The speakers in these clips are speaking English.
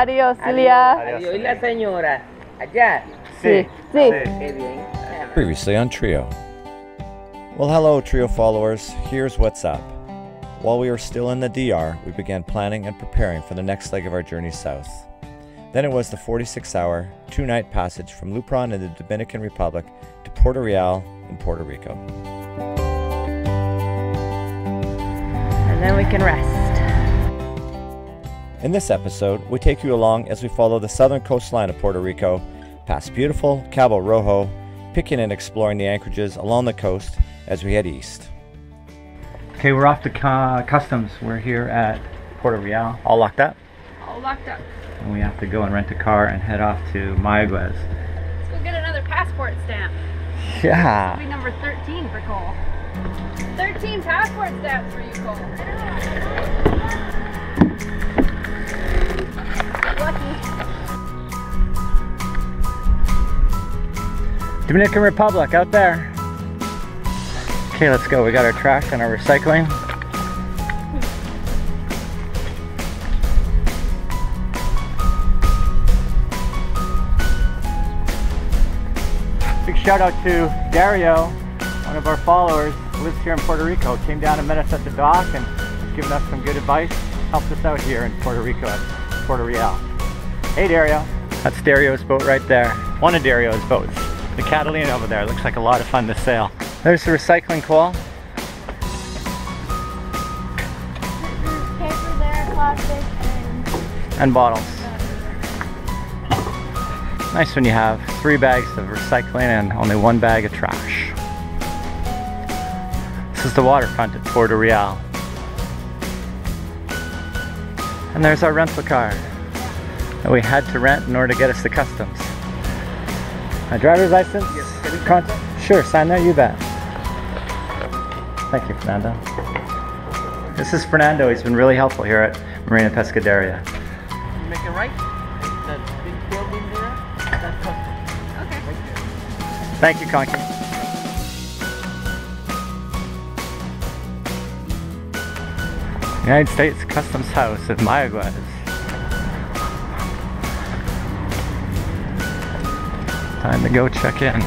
Adiós, Celia. Adiós. ¿Y la señora? Allá. Sí. Sí. Qué bien. Previously on Trio. Well, hello, Trio followers. Here's what's up. While we were still in the DR, we began planning and preparing for the next leg of our journey south. Then it was the 46-hour, 2-night passage from Lupron in the Dominican Republic to Puerto Real in Puerto Rico. And then we can rest. In this episode, we take you along as we follow the southern coastline of Puerto Rico, past beautiful Cabo Rojo, picking and exploring the anchorages along the coast as we head east. Okay, we're off to customs. We're here at Puerto Real. All locked up? All locked up. And we have to go and rent a car and head off to Mayaguez. Let's go get another passport stamp. Yeah. That'll be number 13 for Cole. 13 passport stamps for you, Cole. Lucky. Dominican Republic, out there. Okay, let's go. We got our trash and our recycling. Big shout out to Dario, one of our followers, who lives here in Puerto Rico. Came down and met us at the dock and has given us some good advice. Helped us out here in Puerto Rico at Puerto Real. Hey Dario. That's Dario's boat right there. One of Dario's boats. The Catalina over there. Looks like a lot of fun to sail. There's the recycling coal. There's paper there, plastic, And bottles. Nice when you have 3 bags of recycling and only 1 bag of trash. This is the waterfront at Puerto Real. And there's our rental car that we had to rent in order to get us to customs. A driver's license? Yes. Sure, sign there, you bet. Thank you, Fernando. This is Fernando. He's been really helpful here at Marina Pescaderia. You make it right. That big building there, that's customs. Okay. Right there. Thank you, Conky. United States Customs House at Mayaguez. Time to go check in.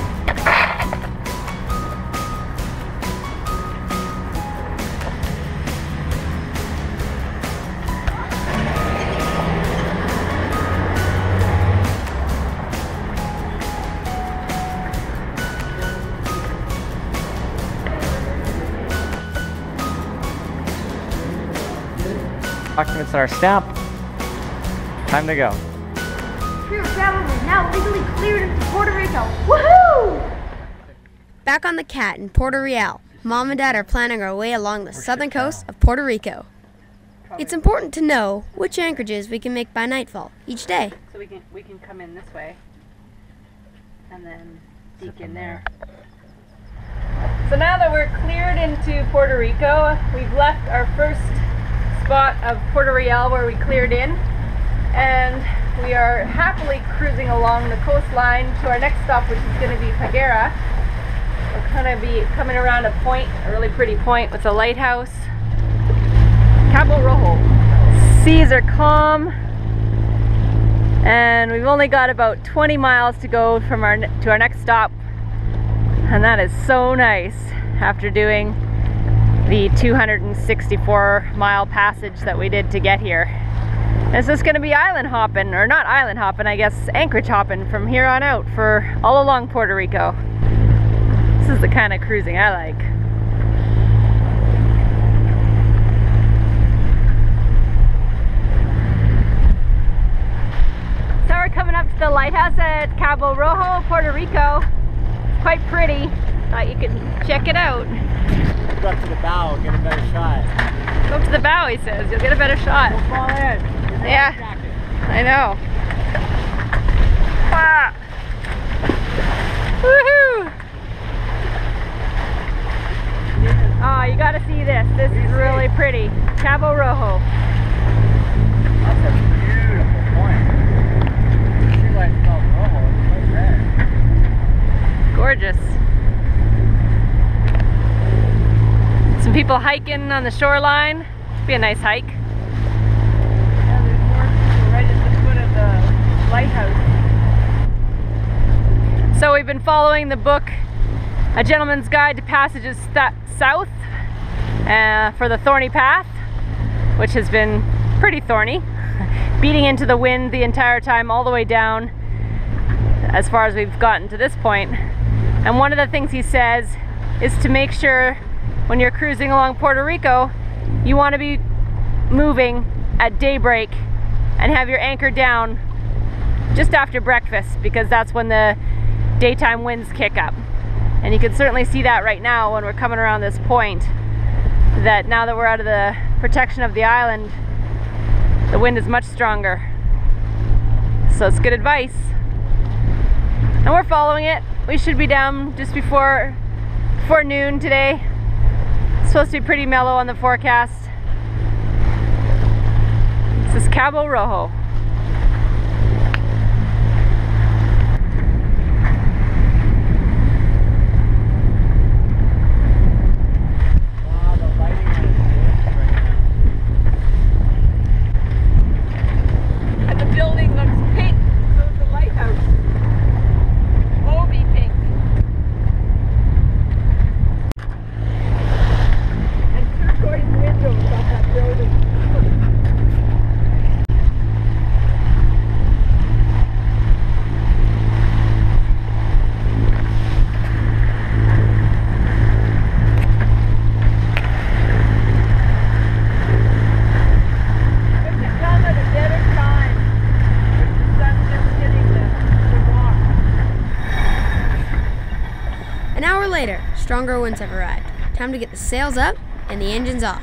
Documents and our stamp. Time to go. Trio travel is now legally cleared into Puerto Rico. Woohoo! Back on the Cat in Puerto Real, Mom and Dad are planning our way along the southern coast of Puerto Rico. It's important to know which anchorages we can make by nightfall each day. So we can come in this way and then sneak in there. So now that we're cleared into Puerto Rico, we've left our first spot of Puerto Real where we cleared in, and we are happily cruising along the coastline to our next stop, which is going to be Paguera. We're going to be coming around a point, a really pretty point with a lighthouse. Cabo Rojo. Seas are calm, and we've only got about 20 miles to go from to our next stop, and that is so nice after doing the 264-mile passage that we did to get here. This is going to be island hopping, or not island hopping, I guess anchorage hopping from here on out for all along Puerto Rico. This is the kind of cruising I like. So we're coming up to the lighthouse at Cabo Rojo, Puerto Rico. It's quite pretty. Thought you could check it out. Go up to the bow, get a better shot. Go up to the bow, he says. You'll get a better shot. Don't fall in. Yeah, I know. Ah. Woohoo! Oh, you gotta see this. This is really pretty. Cabo Rojo. That's a beautiful point. It seems like Cabo Rojo. It's right there. Gorgeous. Some people hiking on the shoreline. Be a nice hike. Yeah, there's more people right at the foot of lighthouse. So we've been following the book, A Gentleman's Guide to Passages South, for the thorny path, which has been pretty thorny, beating into the wind the entire time all the way down as far as we've gotten to this point. And one of the things he says is to make sure when you're cruising along Puerto Rico, you want to be moving at daybreak and have your anchor down just after breakfast, because that's when the daytime winds kick up. And you can certainly see that right now when we're coming around this point, that now that we're out of the protection of the island, the wind is much stronger. So it's good advice. And we're following it. We should be down just before noon today. It's supposed to be pretty mellow on the forecast. This is Cabo Rojo. Later, stronger winds have arrived. Time to get the sails up and the engines off.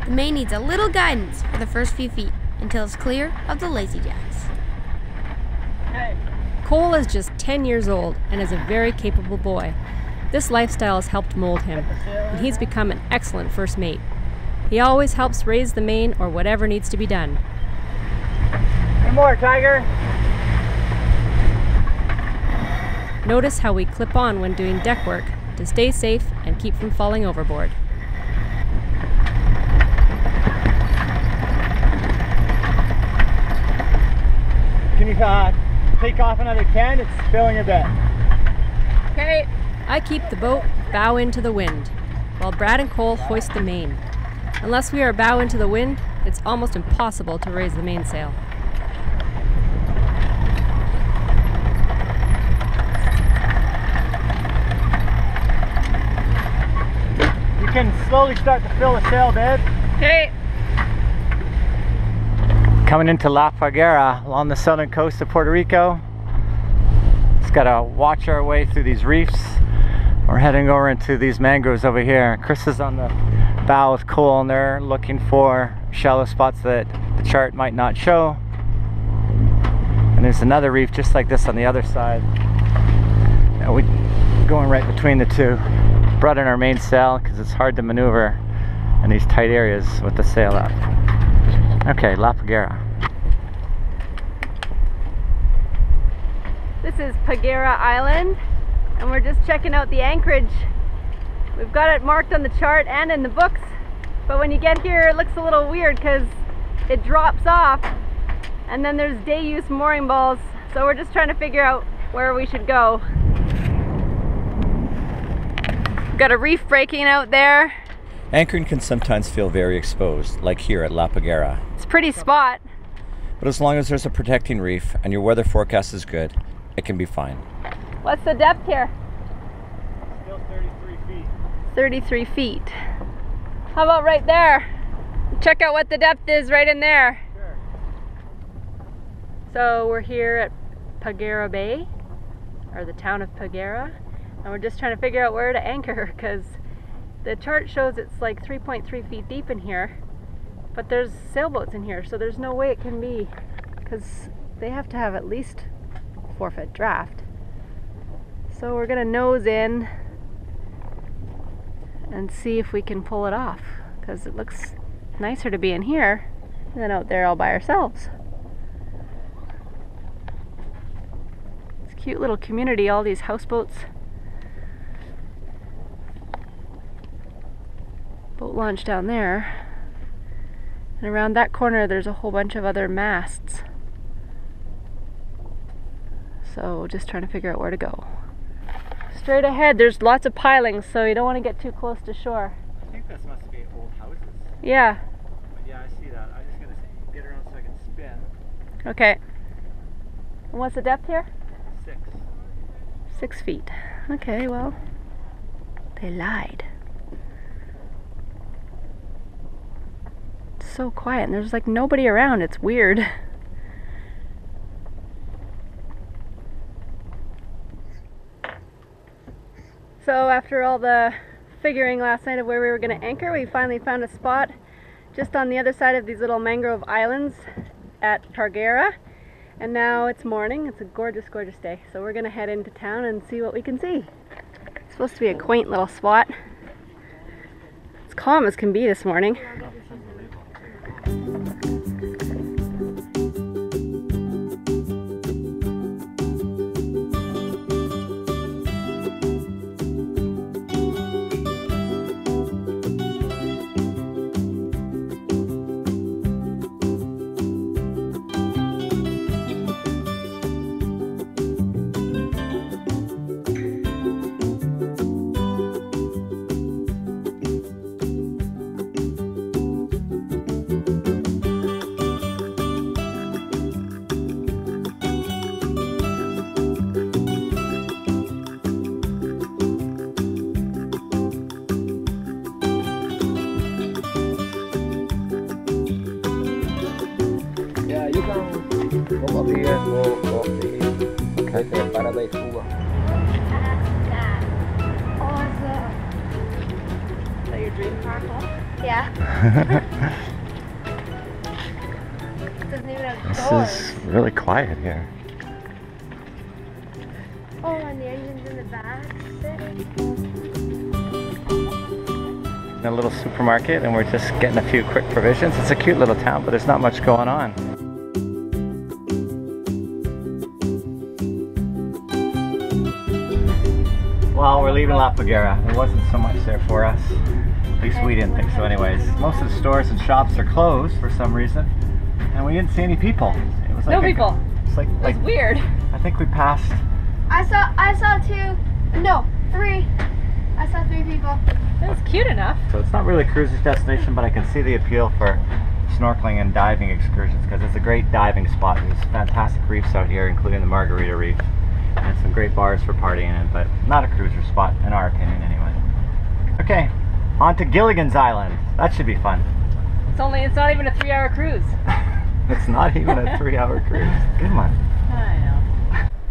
The main needs a little guidance for the first few feet until it's clear of the lazy jacks. Cole is just 10 years old and is a very capable boy. This lifestyle has helped mold him, and he's become an excellent first mate. He always helps raise the main or whatever needs to be done. One more, Tiger. Notice how we clip on when doing deck work to stay safe and keep from falling overboard. Can you take off another 10? It's spilling a bit. Okay. I keep the boat bow into the wind, while Brad and Cole hoist the main. Unless we are bow into the wind, it's almost impossible to raise the mainsail. You can slowly start to fill the sail bed. Okay. Coming into La Paguera along the southern coast of Puerto Rico. Just gotta watch our way through these reefs. We're heading over into these mangroves over here. Chris is on the bow with Cole, and they're looking for shallow spots that the chart might not show. And there's another reef just like this on the other side. And we're going right between the two. Brought in our mainsail because it's hard to maneuver in these tight areas with the sail up. Okay, La Paguera. This is Paguera Island, and we're just checking out the anchorage. We've got it marked on the chart and in the books, but when you get here it looks a little weird because it drops off and then there's day use mooring balls, so we're just trying to figure out where we should go. We've got a reef breaking out there. Anchoring can sometimes feel very exposed, like here at La Paguera. It's a pretty spot. But as long as there's a protecting reef and your weather forecast is good, it can be fine. What's the depth here? Still 33 feet. 33 feet. How about right there? Check out what the depth is right in there. Sure. So we're here at Paguera Bay, or the town of Paguera, and we're just trying to figure out where to anchor because the chart shows it's like 3.3 feet deep in here, but there's sailboats in here, so there's no way it can be, because they have to have at least 4-foot draft. So we're gonna nose in and see if we can pull it off, because it looks nicer to be in here than out there all by ourselves. It's a cute little community, all these houseboats. Boat launch down there, And around that corner there's a whole bunch of other masts. So just trying to figure out where to go. Straight ahead there's lots of pilings, so you don't want to get too close to shore. I think this must be old houses. Yeah. But yeah, I see that. I'm just going to get around so I can spin. Okay. And what's the depth here? 6. 6 feet. Okay, well, they lied. It's so quiet and there's like nobody around. It's weird. So after all the figuring last night of where we were going to anchor, we finally found a spot just on the other side of these little mangrove islands at Targera. And now it's morning. It's a gorgeous, gorgeous day. So we're going to head into town and see what we can see. It's supposed to be a quaint little spot. It's calm as can be this morning. Is that your dream car, Paul? Yeah. Doesn't even have This doors. is really quiet here. Oh, and the engine's in the back. In a little supermarket, and we're just getting a few quick provisions. It's a cute little town, but there's not much going on. Well, we're leaving La Figuera. There wasn't so much there for us. At least we didn't think so anyways. Most of the stores and shops are closed for some reason, and we didn't see any people. It was like No people. It's like It's weird. I think we passed. I saw 2. No, 3. I saw 3 people. It's cute enough. So it's not really a cruise destination, but I can see the appeal for snorkeling and diving excursions because it's a great diving spot. There's fantastic reefs out here, including the Margarita Reef, and some great bars for partying in, but not a cruiser spot in our opinion anyway. Okay, on to Gilligan's Island. That should be fun. It's not even a 3-hour cruise. It's not even a 3-hour cruise. Good one. I know.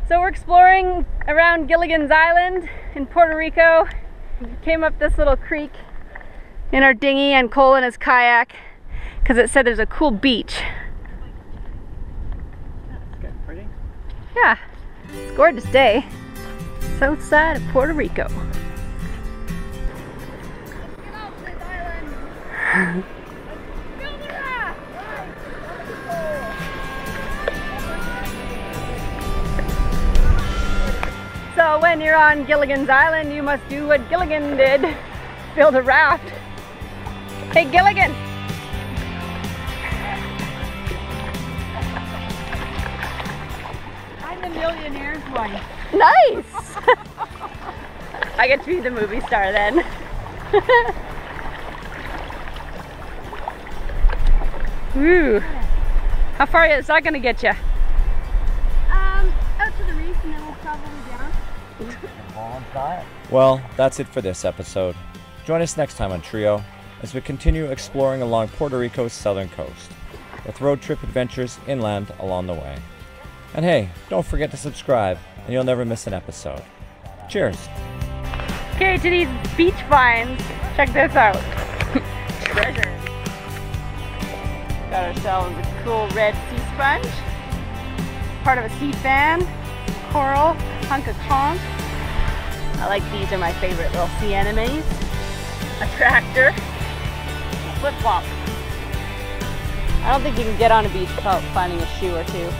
So we're exploring around Gilligan's Island in Puerto Rico. We came up this little creek in our dinghy and Cole in his kayak because it said there's a cool beach. It's getting pretty. Yeah, it's a gorgeous day. South side of Puerto Rico. Get off this island. Build a raft. So when you're on Gilligan's Island, you must do what Gilligan did. Build a raft. Hey Gilligan! I'm the millionaire's wife. Nice! I get to be the movie star then. Woo! How far is that gonna get you? Out to the reef and then we'll probably down. Well, that's it for this episode. Join us next time on Trio as we continue exploring along Puerto Rico's southern coast, with road trip adventures inland along the way. And hey, don't forget to subscribe and you'll never miss an episode. Cheers! Okay, to these beach finds, check this out. Treasure. Got ourselves a cool red sea sponge, part of a sea fan, coral, hunk of conch. I like these, are my favorite little sea anemones. A tractor, a flip flop. I don't think you can get on a beach without finding a shoe or two.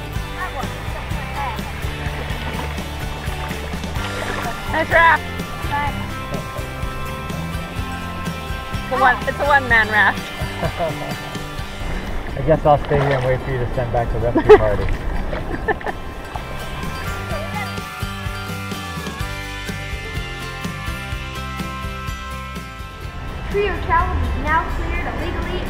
Nice raft. It's a one-man raft. I guess I'll stay here and wait for you to send back the rescue party. Trio travel is now cleared illegally.